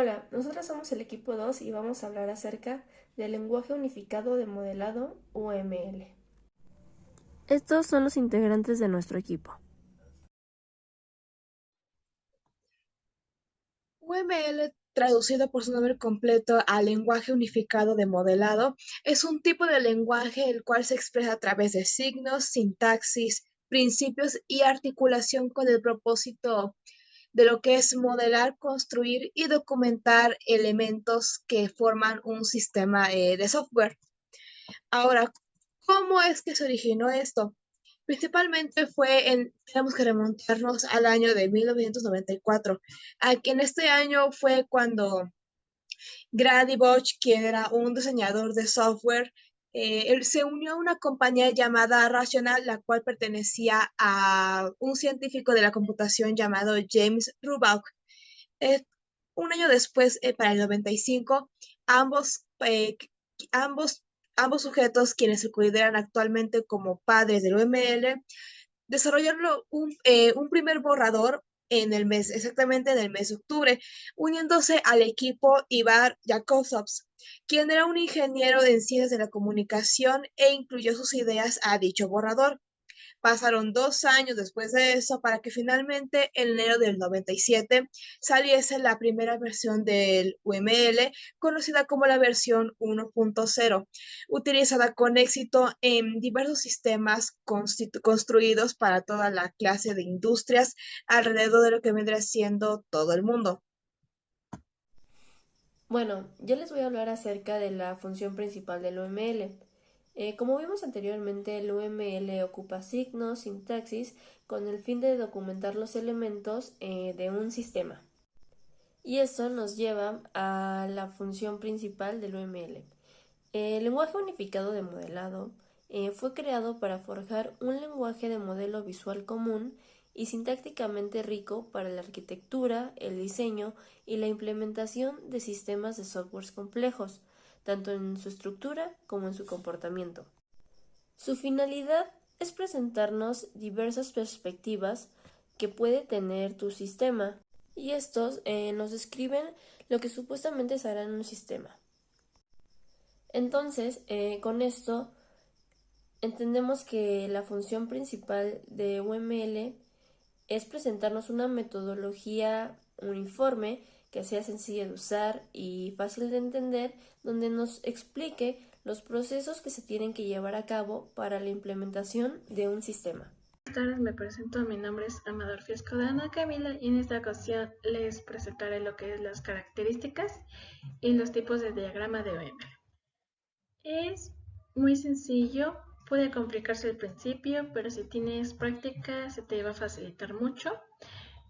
Hola, nosotros somos el equipo 2 y vamos a hablar acerca del lenguaje unificado de modelado UML. Estos son los integrantes de nuestro equipo. UML, traducido por su nombre completo al lenguaje unificado de modelado, es un tipo de lenguaje el cual se expresa a través de signos, sintaxis, principios y articulación con el propósito de lo que es modelar, construir y documentar elementos que forman un sistema de software. Ahora, ¿cómo es que se originó esto? Principalmente tenemos que remontarnos al año de 1994. Aquí en este año fue cuando Grady Bosch, quien era un diseñador de software, él se unió a una compañía llamada Rational, la cual pertenecía a un científico de la computación llamado James Rubaugh. Eh, un año después, para el 95, ambos, eh, ambos, ambos sujetos, quienes se consideran actualmente como padres del UML, desarrollaron un primer borrador exactamente en el mes de octubre, uniéndose al equipo Ivar Jakobsovs, quien era un ingeniero en ciencias de la comunicación e incluyó sus ideas a dicho borrador. Pasaron 2 años después de eso para que finalmente en enero del 97 saliese la primera versión del UML, conocida como la versión 1.0, utilizada con éxito en diversos sistemas construidos para toda la clase de industrias alrededor de lo que vendría siendo todo el mundo. Bueno, yo les voy a hablar acerca de la función principal del UML. Como vimos anteriormente, el UML ocupa signos, sintaxis, con el fin de documentar los elementos de un sistema. Y eso nos lleva a la función principal del UML. El lenguaje unificado de modelado fue creado para forjar un lenguaje de modelo visual común y sintácticamente rico para la arquitectura, el diseño y la implementación de sistemas de softwares complejos, tanto en su estructura como en su comportamiento. Su finalidad es presentarnos diversas perspectivas que puede tener tu sistema, y estos nos describen lo que supuestamente se hará en un sistema. Entonces, con esto entendemos que la función principal de UML es presentarnos una metodología uniforme que sea sencilla de usar y fácil de entender, donde nos explique los procesos que se tienen que llevar a cabo para la implementación de un sistema. Buenas tardes, me presento, mi nombre es Amador Fiesco de Ana Camila y en esta ocasión les presentaré lo que es las características y los tipos de diagrama de OM. Es muy sencillo, puede complicarse al principio, pero si tienes práctica se te va a facilitar mucho.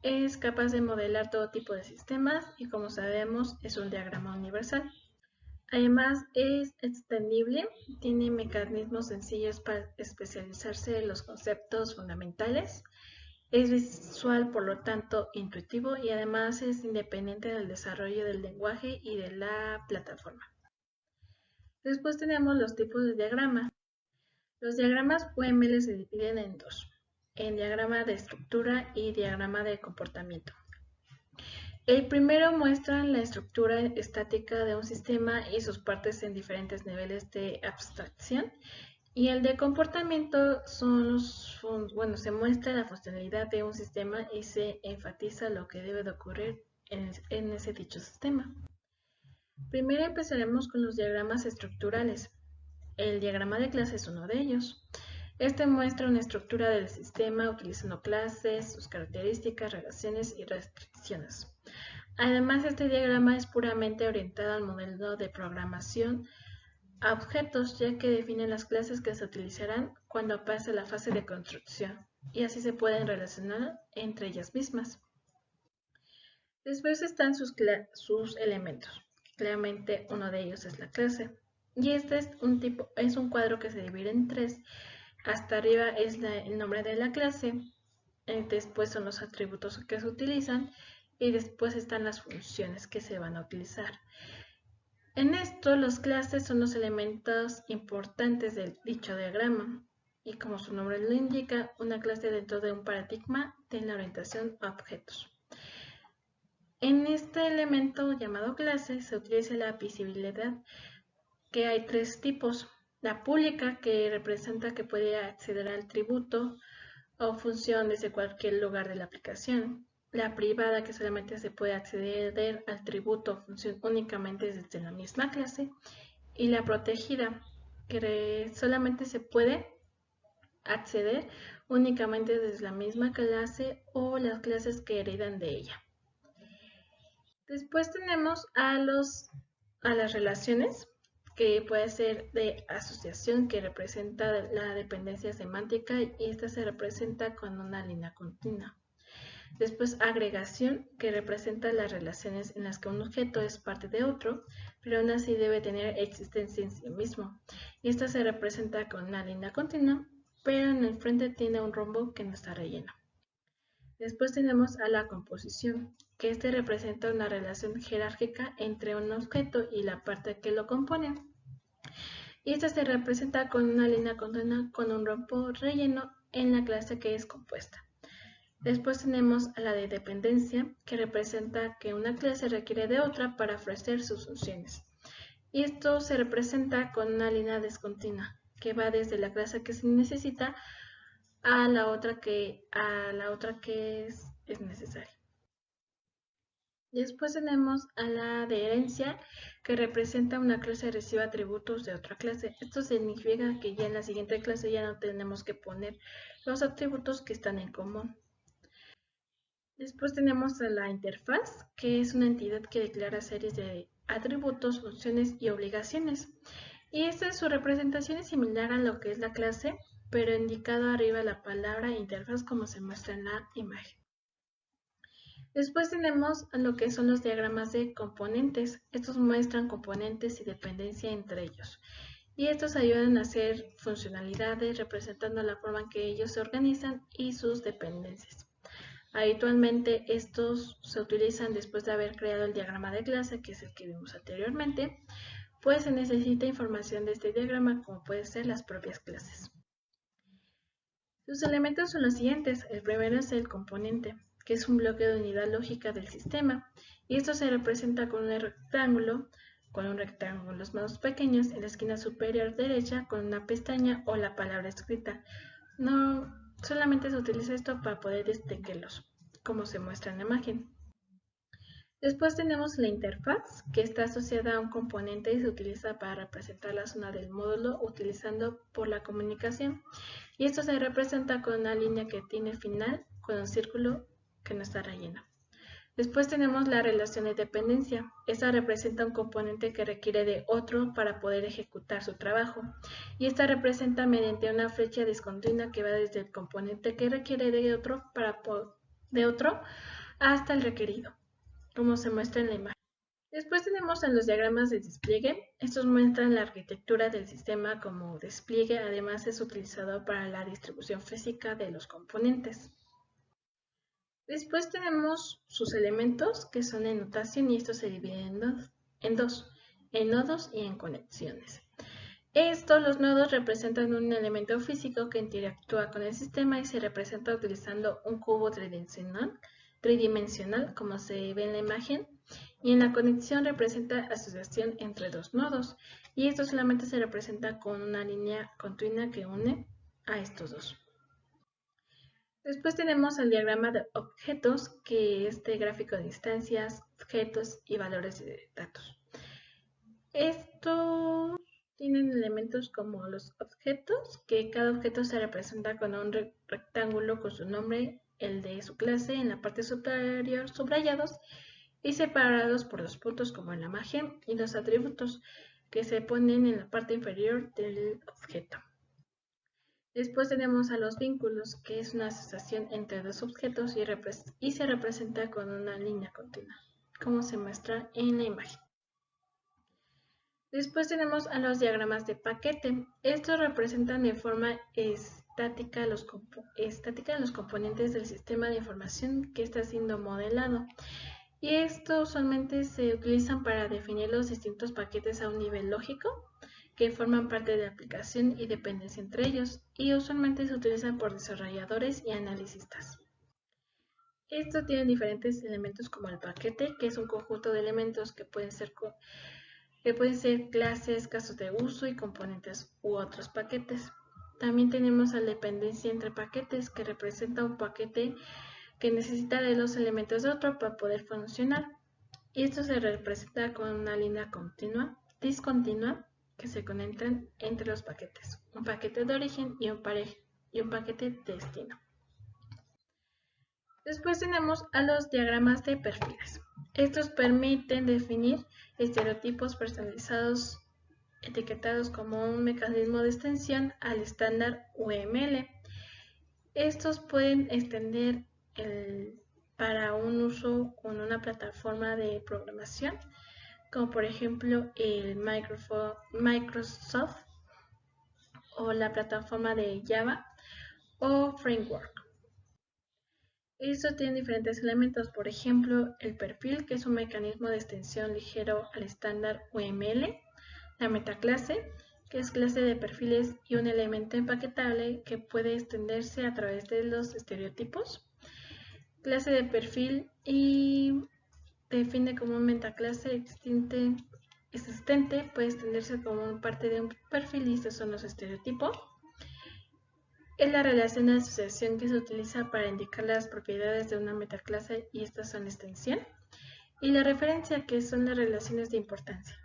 Es capaz de modelar todo tipo de sistemas y como sabemos es un diagrama universal. Además es extendible, tiene mecanismos sencillos para especializarse en los conceptos fundamentales. Es visual, por lo tanto, intuitivo y además es independiente del desarrollo del lenguaje y de la plataforma. Después tenemos los tipos de diagrama. Los diagramas UML se dividen en dos, en diagrama de estructura y diagrama de comportamiento. El primero muestra la estructura estática de un sistema y sus partes en diferentes niveles de abstracción. Y el de comportamiento se muestra la funcionalidad de un sistema y se enfatiza lo que debe de ocurrir en ese dicho sistema. Primero empezaremos con los diagramas estructurales. El diagrama de clase es uno de ellos. Este muestra una estructura del sistema utilizando clases, sus características, relaciones y restricciones. Además, este diagrama es puramente orientado al modelo de programación a objetos, ya que define las clases que se utilizarán cuando pase la fase de construcción, y así se pueden relacionar entre ellas mismas. Después están sus elementos. Claramente uno de ellos es la clase. Y este es un cuadro que se divide en tres. Hasta arriba es el nombre de la clase, después son los atributos que se utilizan y después están las funciones que se van a utilizar. En esto, las clases son los elementos importantes del dicho diagrama y como su nombre lo indica, una clase dentro de un paradigma de la orientación a objetos. En este elemento llamado clase se utiliza la visibilidad, que hay tres tipos. La pública, que representa que puede acceder al atributo o función desde cualquier lugar de la aplicación. La privada, que solamente se puede acceder al atributo o función únicamente desde la misma clase. Y la protegida, que solamente se puede acceder únicamente desde la misma clase o las clases que heredan de ella. Después tenemos a las relaciones, que puede ser de asociación, que representa la dependencia semántica, y esta se representa con una línea continua. Después agregación, que representa las relaciones en las que un objeto es parte de otro, pero aún así debe tener existencia en sí mismo. Y esta se representa con una línea continua, pero en el frente tiene un rombo que no está relleno. Después tenemos a la composición, que este representa una relación jerárquica entre un objeto y la parte que lo compone. Y esta se representa con una línea continua con un rombo relleno en la clase que es compuesta. Después tenemos a la de dependencia, que representa que una clase requiere de otra para ofrecer sus funciones. Y esto se representa con una línea discontinua, que va desde la clase que se necesita a la otra que es necesaria. Después tenemos a la de herencia, que representa una clase que recibe atributos de otra clase. Esto significa que ya en la siguiente clase ya no tenemos que poner los atributos que están en común. Después tenemos a la interfaz, que es una entidad que declara series de atributos, funciones y obligaciones. Y su representación es similar a lo que es la clase, pero indicado arriba la palabra interfaz, como se muestra en la imagen. Después tenemos lo que son los diagramas de componentes. Estos muestran componentes y dependencia entre ellos. Y estos ayudan a hacer funcionalidades representando la forma en que ellos se organizan y sus dependencias. Habitualmente estos se utilizan después de haber creado el diagrama de clase, que es el que vimos anteriormente, pues se necesita información de este diagrama, como pueden ser las propias clases. Sus elementos son los siguientes. El primero es el componente, que es un bloque de unidad lógica del sistema, y esto se representa con un rectángulo, los más pequeños en la esquina superior derecha, con una pestaña o la palabra escrita. No solamente se utiliza esto para poder distinguirlos, como se muestra en la imagen. Después tenemos la interfaz, que está asociada a un componente y se utiliza para representar la zona del módulo utilizando por la comunicación. Y esto se representa con una línea que tiene final con un círculo que no está relleno. Después tenemos la relación de dependencia. Esta representa un componente que requiere de otro para poder ejecutar su trabajo. Y esta representa mediante una flecha discontinua que va desde el componente que requiere de otro hasta el requerido, como se muestra en la imagen. Después tenemos los diagramas de despliegue. Estos muestran la arquitectura del sistema como despliegue, además es utilizado para la distribución física de los componentes. Después tenemos sus elementos, que son en notación, y estos se dividen en dos, en nodos y en conexiones. Los nodos representan un elemento físico que interactúa con el sistema y se representa utilizando un cubo tridimensional, como se ve en la imagen, y en la conexión representa asociación entre dos nodos, y esto solamente se representa con una línea continua que une a estos dos. Después tenemos el diagrama de objetos, que es de gráfico de instancias, objetos y valores de datos. Estos tienen elementos como los objetos, que cada objeto se representa con un rectángulo con su nombre, el de su clase en la parte superior subrayados y separados por dos puntos como en la imagen, y los atributos, que se ponen en la parte inferior del objeto. Después tenemos a los vínculos, que es una asociación entre dos objetos y se representa con una línea continua, como se muestra en la imagen. Después tenemos a los diagramas de paquete. Estos representan de forma estática los componentes del sistema de información que está siendo modelado. Y estos usualmente se utilizan para definir los distintos paquetes a un nivel lógico, que forman parte de la aplicación y dependencia entre ellos, y usualmente se utilizan por desarrolladores y analistas. Estos tienen diferentes elementos como el paquete, que es un conjunto de elementos que pueden ser clases, casos de uso y componentes u otros paquetes. También tenemos la dependencia entre paquetes, que representa un paquete que necesita de los elementos de otro para poder funcionar. Y esto se representa con una línea discontinua que se conectan entre los paquetes, un paquete de origen y un paquete de destino. Después tenemos a los diagramas de perfiles. Estos permiten definir estereotipos personalizados etiquetados como un mecanismo de extensión al estándar UML. Estos pueden extender para un uso con una plataforma de programación, como por ejemplo el Microsoft o la plataforma de Java o Framework. Esto tiene diferentes elementos, por ejemplo, el perfil, que es un mecanismo de extensión ligero al estándar UML, la metaclase, que es clase de perfiles y un elemento empaquetable que puede extenderse a través de los estereotipos. Clase de perfil y define como una metaclase existente, puede extenderse como parte de un perfil y estos son los estereotipos. Es la relación de asociación que se utiliza para indicar las propiedades de una metaclase y estas son la extensión. Y la referencia, que son las relaciones de importancia.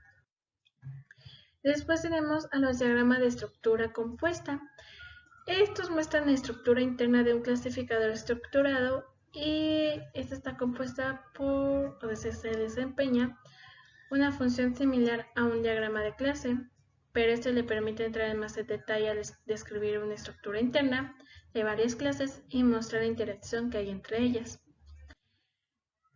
Después tenemos a los diagramas de estructura compuesta. Estos muestran la estructura interna de un clasificador estructurado y esta está compuesta por, o sea, se desempeña una función similar a un diagrama de clase, pero este le permite entrar en más detalle al describir una estructura interna de varias clases y mostrar la interacción que hay entre ellas.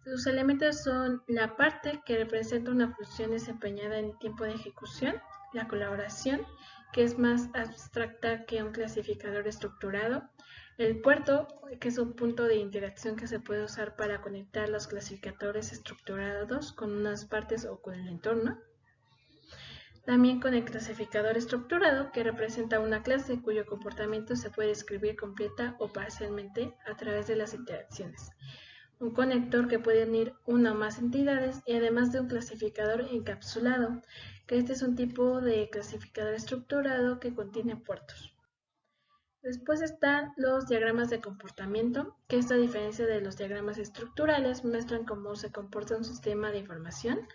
Sus elementos son la parte, que representa una función desempeñada en tiempo de ejecución, la colaboración, que es más abstracta que un clasificador estructurado, el puerto, que es un punto de interacción que se puede usar para conectar los clasificadores estructurados con unas partes o con el entorno. También con el clasificador estructurado, que representa una clase cuyo comportamiento se puede describir completa o parcialmente a través de las interacciones. Un conector que puede unir una o más entidades y además de un clasificador encapsulado, que este es un tipo de clasificador estructurado que contiene puertos. Después están los diagramas de comportamiento, que esta, a diferencia de los diagramas estructurales, muestran cómo se comporta un sistema de información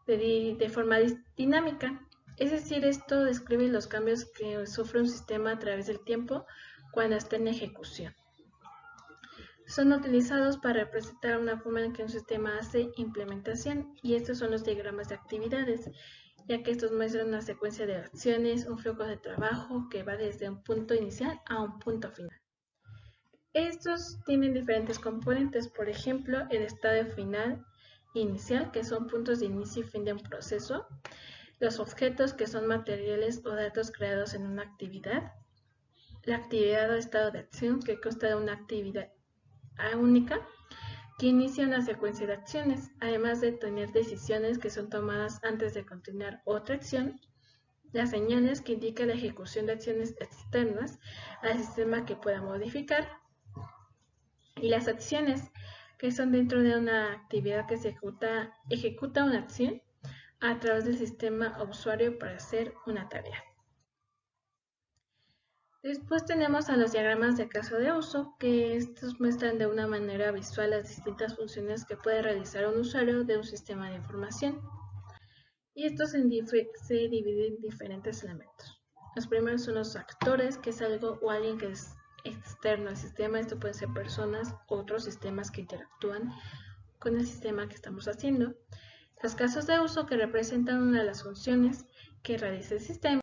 de forma dinámica. Es decir, esto describe los cambios que sufre un sistema a través del tiempo cuando está en ejecución. Son utilizados para representar una forma en que un sistema hace implementación y estos son los diagramas de actividades, ya que estos muestran una secuencia de acciones, un flujo de trabajo que va desde un punto inicial a un punto final. Estos tienen diferentes componentes, por ejemplo, el estado final inicial, que son puntos de inicio y fin de un proceso, los objetos, que son materiales o datos creados en una actividad, la actividad o estado de acción, que consta de una actividad única que inicia una secuencia de acciones, además de tener decisiones que son tomadas antes de continuar otra acción, las señales, que indican la ejecución de acciones externas al sistema que pueda modificar, y las acciones, que son dentro de una actividad que se ejecuta una acción a través del sistema o usuario para hacer una tarea. Después tenemos a los diagramas de caso de uso, que estos muestran de una manera visual las distintas funciones que puede realizar un usuario de un sistema de información. Y estos se dividen en diferentes elementos. Los primeros son los actores, que es algo o alguien que es externo al sistema. Esto pueden ser personas u otros sistemas que interactúan con el sistema que estamos haciendo. Los casos de uso, que representan una de las funciones que realiza el sistema.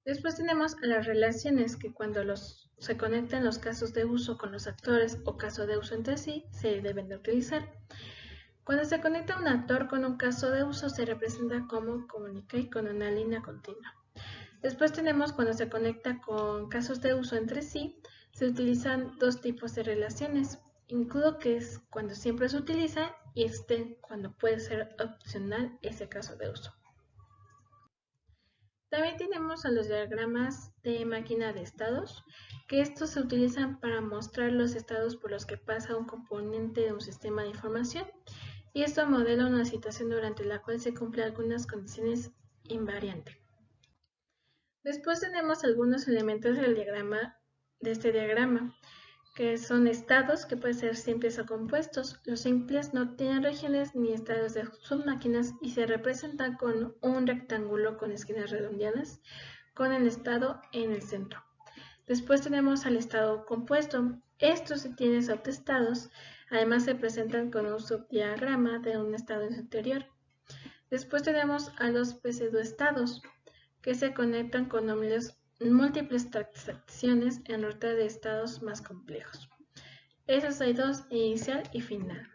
Después tenemos las relaciones, que cuando se conectan los casos de uso con los actores o caso de uso entre sí, se deben de utilizar. Cuando se conecta un actor con un caso de uso, se representa como communique con una línea continua. Después tenemos cuando se conecta con casos de uso entre sí, se utilizan dos tipos de relaciones. Includo, que es cuando siempre se utiliza, y cuando puede ser opcional ese caso de uso. También tenemos a los diagramas de máquina de estados, que estos se utilizan para mostrar los estados por los que pasa un componente de un sistema de información, y esto modela una situación durante la cual se cumplen algunas condiciones invariantes. Después tenemos algunos elementos de este diagrama, que son estados, que pueden ser simples o compuestos. Los simples no tienen regiones ni estados de submáquinas y se representan con un rectángulo con esquinas redondeadas, con el estado en el centro. Después tenemos al estado compuesto. Estos sí tienen subestados, además se presentan con un subdiagrama de un estado interior. Después tenemos a los pseudoestados, que se conectan con múltiples transacciones en ruta de estados más complejos. Esos hay dos, inicial y final.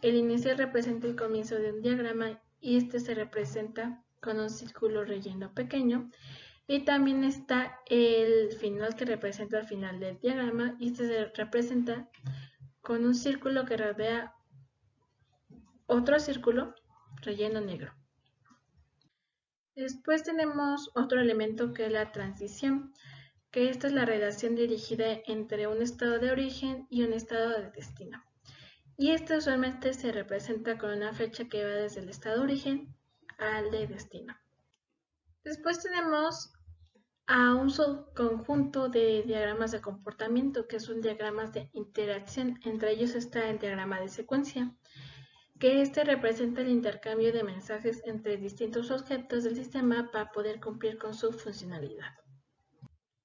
El inicial representa el comienzo de un diagrama y este se representa con un círculo relleno pequeño. Y también está el final, que representa el final del diagrama, y este se representa con un círculo que rodea otro círculo relleno negro. Después tenemos otro elemento que es la transición, que esta es la relación dirigida entre un estado de origen y un estado de destino. Y este usualmente se representa con una flecha que va desde el estado de origen al de destino. Después tenemos a un subconjunto de diagramas de comportamiento, que son diagramas de interacción. Entre ellos está el diagrama de secuencia, que este representa el intercambio de mensajes entre distintos objetos del sistema para poder cumplir con su funcionalidad.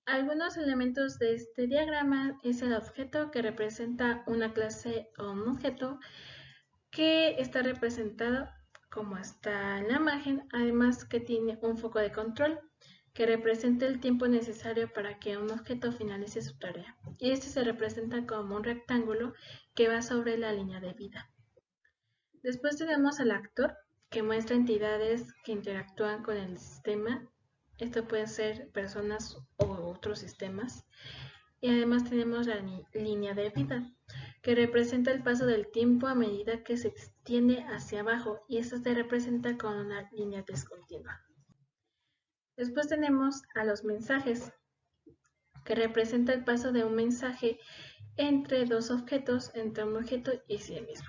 Algunos elementos de este diagrama es el objeto, que representa una clase o un objeto, que está representado como está en la imagen, además que tiene un foco de control, que representa el tiempo necesario para que un objeto finalice su tarea, y este se representa como un rectángulo que va sobre la línea de vida. Después tenemos al actor, que muestra entidades que interactúan con el sistema. Esto pueden ser personas o otros sistemas. Y además tenemos la línea de vida, que representa el paso del tiempo a medida que se extiende hacia abajo, y esto se representa con una línea discontinua. Después tenemos a los mensajes, que representa el paso de un mensaje entre dos objetos, entre un objeto y sí mismo.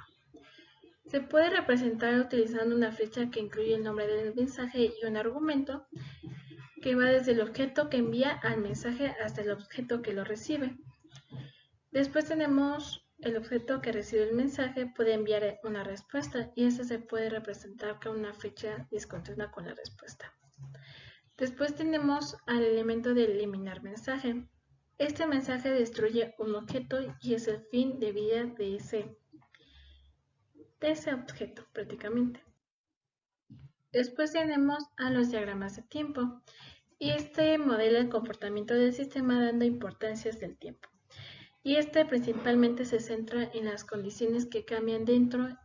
Se puede representar utilizando una flecha que incluye el nombre del mensaje y un argumento, que va desde el objeto que envía al mensaje hasta el objeto que lo recibe. Después tenemos el objeto que recibe el mensaje, puede enviar una respuesta, y este se puede representar con una flecha discontinua con la respuesta. Después tenemos al elemento de eliminar mensaje. Este mensaje destruye un objeto y es el fin de vida de ese objeto prácticamente. Después tenemos a los diagramas de tiempo, y este modela el comportamiento del sistema dando importancias del tiempo. Y este principalmente se centra en las condiciones que cambian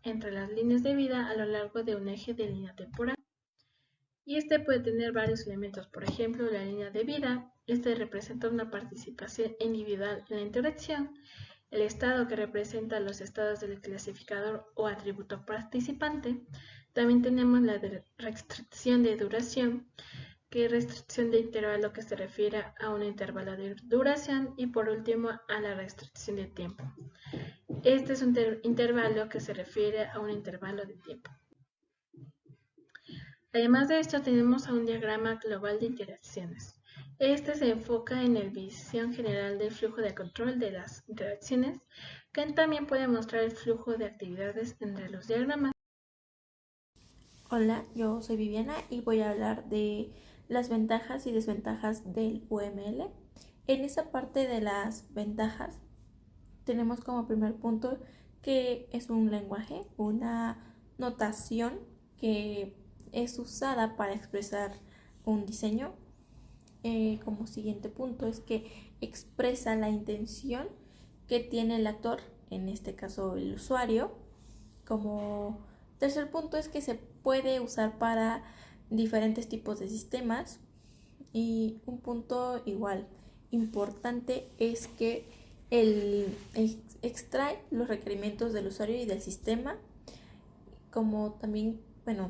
entre las líneas de vida a lo largo de un eje de línea temporal. Y este puede tener varios elementos, por ejemplo, la línea de vida. Este representa una participación individual en la interacción. El estado, que representa los estados del clasificador o atributo participante. También tenemos la restricción de duración, que es restricción de intervalo, que se refiere a un intervalo de duración. Y por último, a la restricción de tiempo. Este es un intervalo que se refiere a un intervalo de tiempo. Además de esto, tenemos a un diagrama global de interacciones. Este se enfoca en la visión general del flujo de control de las interacciones, que también puede mostrar el flujo de actividades entre los diagramas. Hola, yo soy Viviana y voy a hablar de las ventajas y desventajas del UML. En esta parte de las ventajas tenemos como primer punto que es un lenguaje, una notación que es usada para expresar un diseño. Como siguiente punto es que expresa la intención que tiene el actor, en este caso el usuario. Como tercer punto es que se puede usar para diferentes tipos de sistemas. Y un punto igual importante es que extrae los requerimientos del usuario y del sistema, como también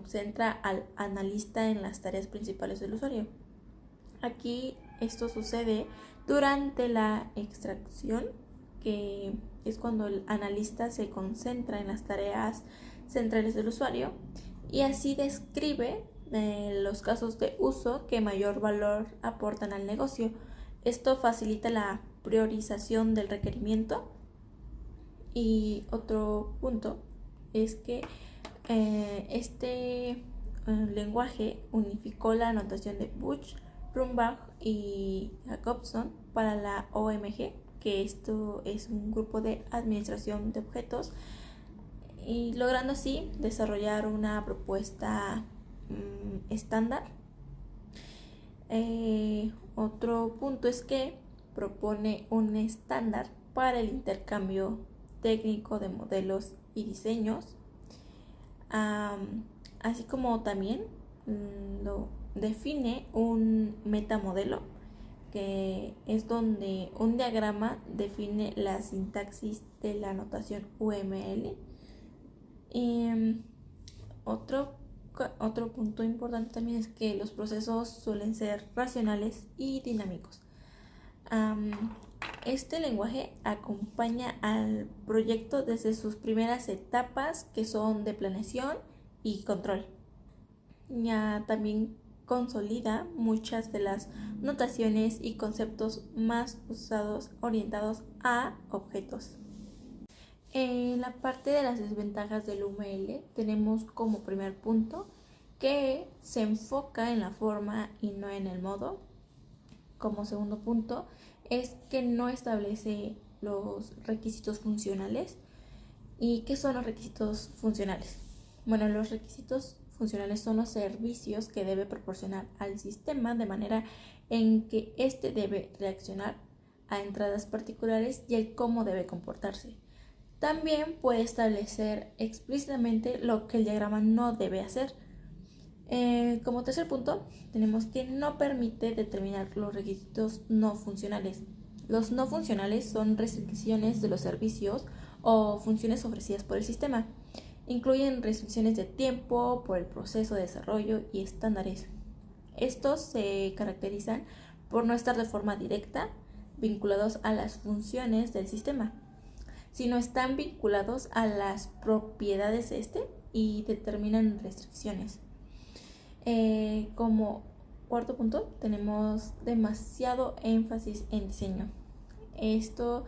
centra al analista en las tareas principales del usuario. Aquí esto sucede durante la extracción, que es cuando el analista se concentra en las tareas centrales del usuario y así describe los casos de uso que mayor valor aportan al negocio. Esto facilita la priorización del requerimiento. Y otro punto es que este lenguaje unificó la notación de Butch, Rumbach y Jacobson para la OMG, que esto es un grupo de administración de objetos, y logrando así desarrollar una propuesta estándar. Otro punto es que propone un estándar para el intercambio técnico de modelos y diseños, así como también lo define un metamodelo, que es donde un diagrama define la sintaxis de la notación UML. Otro punto importante también es que los procesos suelen ser racionales y dinámicos. Este lenguaje acompaña al proyecto desde sus primeras etapas, que son de planeación y control. Ya también consolida muchas de las notaciones y conceptos más usados orientados a objetos. En la parte de las desventajas del UML tenemos como primer punto que se enfoca en la forma y no en el modo. Como segundo punto es que no establece los requisitos funcionales. ¿Y qué son los requisitos funcionales? Bueno, los requisitos funcionales son los servicios que debe proporcionar al sistema de manera en que éste debe reaccionar a entradas particulares y el cómo debe comportarse. También puede establecer explícitamente lo que el diagrama no debe hacer. Como tercer punto, tenemos que no permite determinar los requisitos no funcionales. Los no funcionales son restricciones de los servicios o funciones ofrecidas por el sistema. Incluyen restricciones de tiempo por el proceso de desarrollo y estándares. Estos se caracterizan por no estar de forma directa vinculados a las funciones del sistema, sino están vinculados a las propiedades de este y determinan restricciones. Como cuarto punto, tenemos demasiado énfasis en diseño. Esto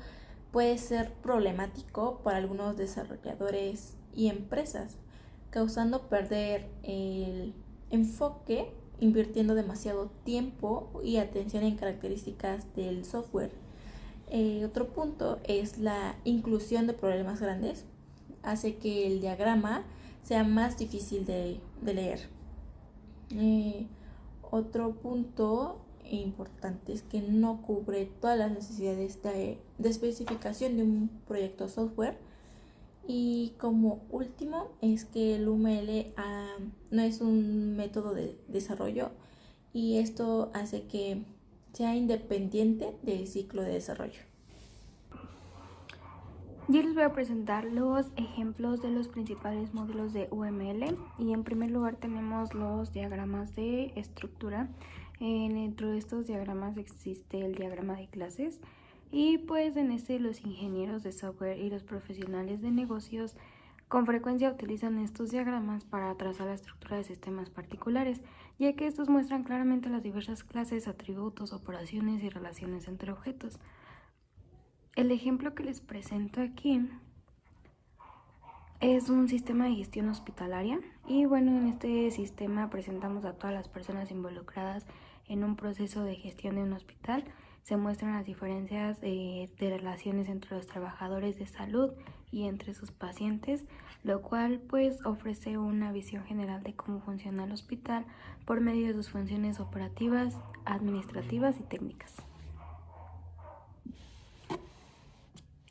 puede ser problemático para algunos desarrolladores y empresas, causando perder el enfoque, invirtiendo demasiado tiempo y atención en características del software. Otro punto es la inclusión de problemas grandes. Hace que el diagrama sea más difícil de leer. Otro punto importante es que no cubre todas las necesidades de especificación de un proyecto software. Y como último es que el UML no es un método de desarrollo, y esto hace que sea independiente del ciclo de desarrollo. Yo les voy a presentar los ejemplos de los principales módulos de UML, y en primer lugar tenemos los diagramas de estructura. Dentro de estos diagramas existe el diagrama de clases, y pues en este los ingenieros de software y los profesionales de negocios con frecuencia utilizan estos diagramas para trazar la estructura de sistemas particulares, ya que estos muestran claramente las diversas clases, atributos, operaciones y relaciones entre objetos. El ejemplo que les presento aquí es un sistema de gestión hospitalaria, y bueno, en este sistema presentamos a todas las personas involucradas en un proceso de gestión de un hospital. Se muestran las diferencias de relaciones entre los trabajadores de salud y entre sus pacientes, lo cual pues ofrece una visión general de cómo funciona el hospital por medio de sus funciones operativas, administrativas y técnicas.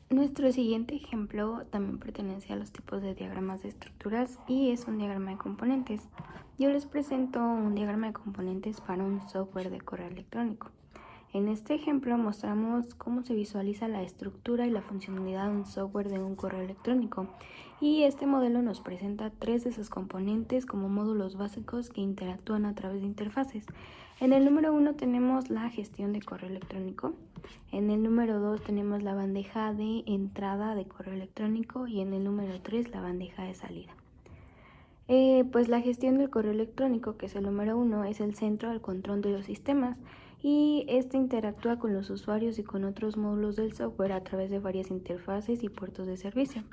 Nuestro siguiente ejemplo también pertenece a los tipos de diagramas de estructuras y es un diagrama de componentes. Yo les presento un diagrama de componentes para un software de correo electrónico. En este ejemplo mostramos cómo se visualiza la estructura y la funcionalidad de un software de un correo electrónico, y este modelo nos presenta 3 de sus componentes como módulos básicos que interactúan a través de interfaces. En el número 1 tenemos la gestión de correo electrónico, en el número 2 tenemos la bandeja de entrada de correo electrónico y en el número 3 la bandeja de salida. Pues la gestión del correo electrónico, que es el número 1, es el centro del control de los sistemas, y este interactúa con los usuarios y con otros módulos del software a través de varias interfaces y puertos de servicio.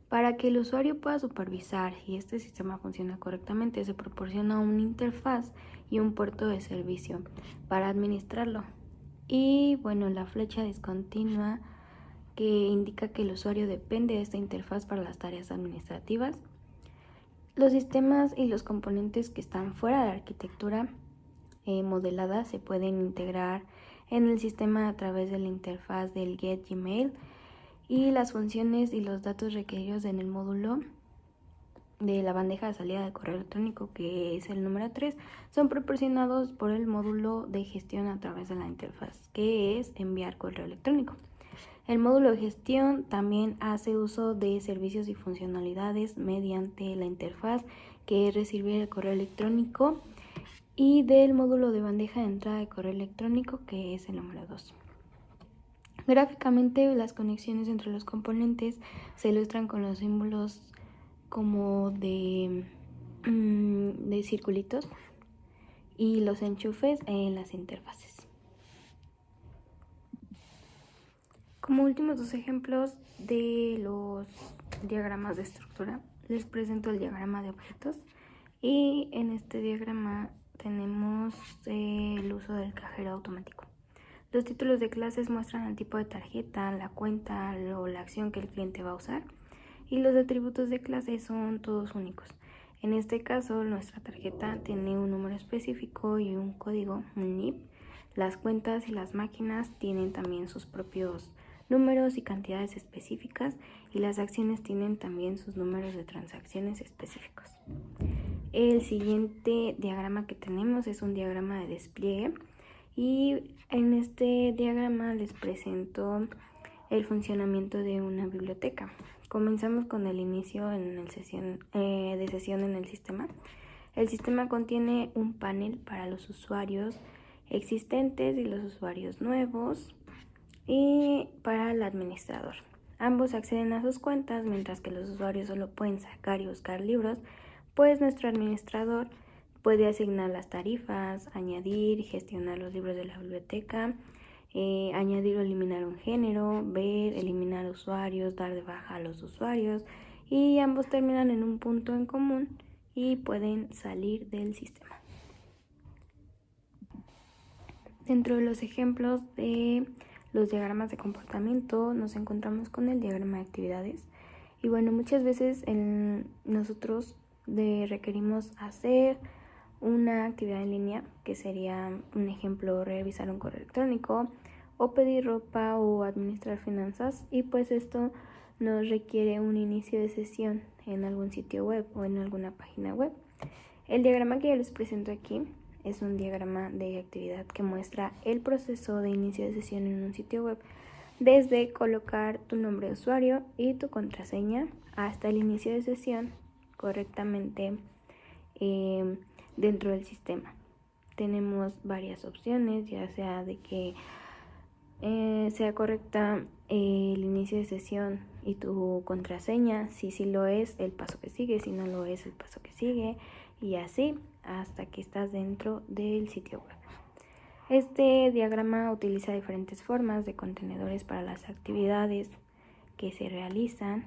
Para que el usuario pueda supervisar y este sistema funcione correctamente, se proporciona una interfaz y un puerto de servicio para administrarlo. Y bueno, la flecha discontinua, que indica que el usuario depende de esta interfaz para las tareas administrativas. Los sistemas y los componentes que están fuera de la arquitectura modelada se pueden integrar en el sistema a través de la interfaz del Get Gmail, y las funciones y los datos requeridos en el módulo de la bandeja de salida de correo electrónico, que es el número 3, son proporcionados por el módulo de gestión a través de la interfaz, que es enviar correo electrónico. El módulo de gestión también hace uso de servicios y funcionalidades mediante la interfaz, que es recibir el correo electrónico, y del módulo de bandeja de entrada de correo electrónico, que es el número 2. Gráficamente, las conexiones entre los componentes se ilustran con los símbolos como de circulitos y los enchufes en las interfaces. Como últimos 2 ejemplos de los diagramas de estructura, les presento el diagrama de objetos, y en este diagrama tenemos el uso del cajero automático. Los títulos de clases muestran el tipo de tarjeta, la cuenta o la acción que el cliente va a usar, y los atributos de clase son todos únicos. En este caso, nuestra tarjeta tiene un número específico y un código, un NIP. Las cuentas y las máquinas tienen también sus propios números y cantidades específicas, y las acciones tienen también sus números de transacciones específicos. El siguiente diagrama que tenemos es un diagrama de despliegue, y en este diagrama les presento el funcionamiento de una biblioteca. Comenzamos con el inicio de sesión en el sistema. El sistema contiene un panel para los usuarios existentes y los usuarios nuevos, y para el administrador. Ambos acceden a sus cuentas, mientras que los usuarios solo pueden sacar y buscar libros, pues nuestro administrador puede asignar las tarifas, añadir y gestionar los libros de la biblioteca, añadir o eliminar un género, ver, eliminar usuarios, dar de baja a los usuarios, y ambos terminan en un punto en común y pueden salir del sistema. Dentro de los ejemplos de los diagramas de comportamiento nos encontramos con el diagrama de actividades, y bueno, muchas veces nosotros requerimos hacer una actividad en línea, que sería un ejemplo revisar un correo electrónico o pedir ropa o administrar finanzas, y pues esto nos requiere un inicio de sesión en algún sitio web o en alguna página web. El diagrama que yo les presento aquí es un diagrama de actividad que muestra el proceso de inicio de sesión en un sitio web, desde colocar tu nombre de usuario y tu contraseña hasta el inicio de sesión correctamente dentro del sistema. Tenemos varias opciones, ya sea de que sea correcta el inicio de sesión y tu contraseña. Si lo es, el paso que sigue; si no lo es, el paso que sigue, y así hasta que estás dentro del sitio web. Este diagrama utiliza diferentes formas de contenedores para las actividades que se realizan,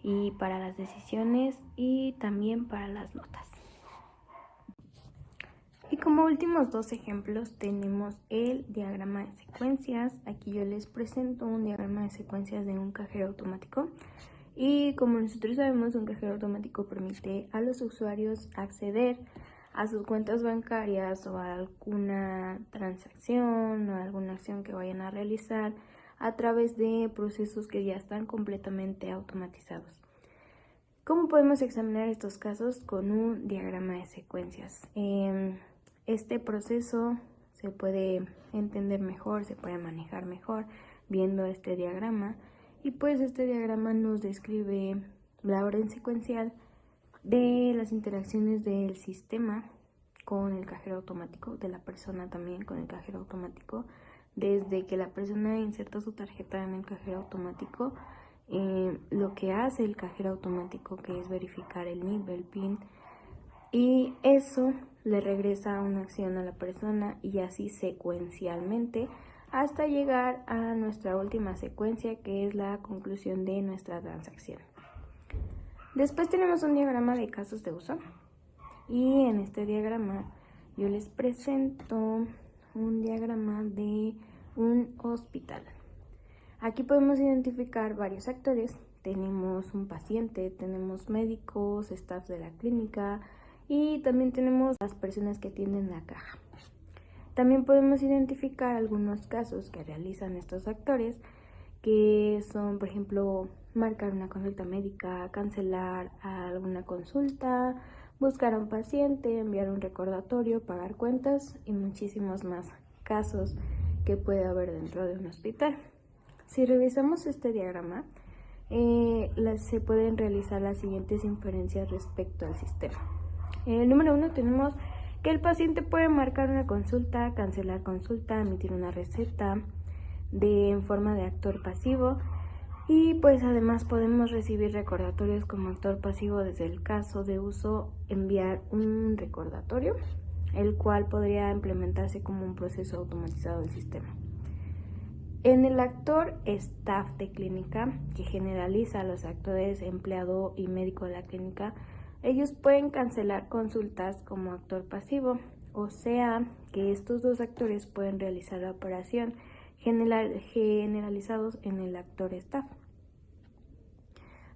y para las decisiones, y también para las notas. Y como últimos 2 ejemplos tenemos el diagrama de secuencias. Aquí yo les presento un diagrama de secuencias de un cajero automático, y como nosotros sabemos, un cajero automático permite a los usuarios acceder a sus cuentas bancarias o a alguna transacción o alguna acción que vayan a realizar a través de procesos que ya están completamente automatizados. ¿Cómo podemos examinar estos casos? Con un diagrama de secuencias. Este proceso se puede entender mejor, se puede manejar mejor viendo este diagrama. Y pues este diagrama nos describe la orden secuencial de las interacciones del sistema con el cajero automático, de la persona también con el cajero automático, desde que la persona inserta su tarjeta en el cajero automático, lo que hace el cajero automático, que es verificar el NIP, el PIN, y eso le regresa una acción a la persona, y así secuencialmente hasta llegar a nuestra última secuencia, que es la conclusión de nuestra transacción. Después tenemos un diagrama de casos de uso, y en este diagrama yo les presento un diagrama de un hospital. Aquí podemos identificar varios actores. Tenemos un paciente, tenemos médicos, staff de la clínica, y también tenemos las personas que atienden la caja. También podemos identificar algunos casos que realizan estos actores, que son, por ejemplo, marcar una consulta médica, cancelar alguna consulta, buscar a un paciente, enviar un recordatorio, pagar cuentas y muchísimos más casos que puede haber dentro de un hospital. Si revisamos este diagrama, se pueden realizar las siguientes inferencias respecto al sistema. Número 1, tenemos que el paciente puede marcar una consulta, cancelar consulta, emitir una receta en forma de actor pasivo, y pues además podemos recibir recordatorios como actor pasivo desde el caso de uso enviar un recordatorio, el cual podría implementarse como un proceso automatizado del sistema. En el actor staff de clínica, que generaliza a los actores empleado y médico de la clínica, ellos pueden cancelar consultas como actor pasivo, o sea que estos dos actores pueden realizar la operación generalizados en el actor staff.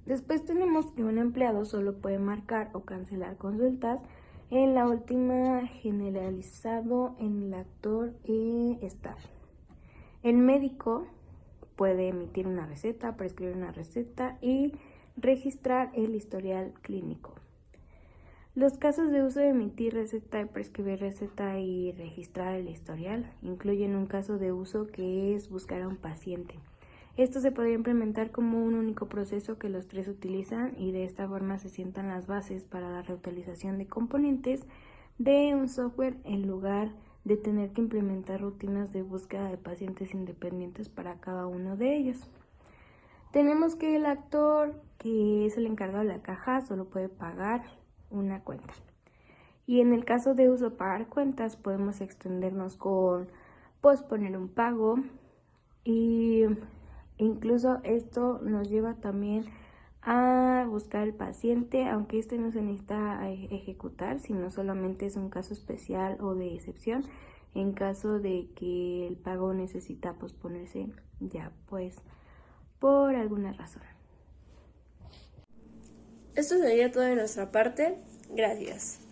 Después tenemos que un empleado solo puede marcar o cancelar consultas, en la última generalizado en el actor staff. El médico puede emitir una receta, prescribir una receta y registrar el historial clínico. Los casos de uso de emitir receta, prescribir receta y registrar el historial incluyen un caso de uso que es buscar a un paciente. Esto se podría implementar como un único proceso que los tres utilizan, y de esta forma se sientan las bases para la reutilización de componentes de un software en lugar de tener que implementar rutinas de búsqueda de pacientes independientes para cada uno de ellos. Tenemos que el actor, que es el encargado de la caja, solo puede pagar una cuenta. Y en el caso de uso pagar cuentas, podemos extendernos con posponer un pago, y incluso esto nos lleva también a buscar al paciente, aunque este no se necesita ejecutar, sino solamente es un caso especial o de excepción, en caso de que el pago necesita posponerse ya pues por alguna razón. Esto sería todo de nuestra parte. Gracias.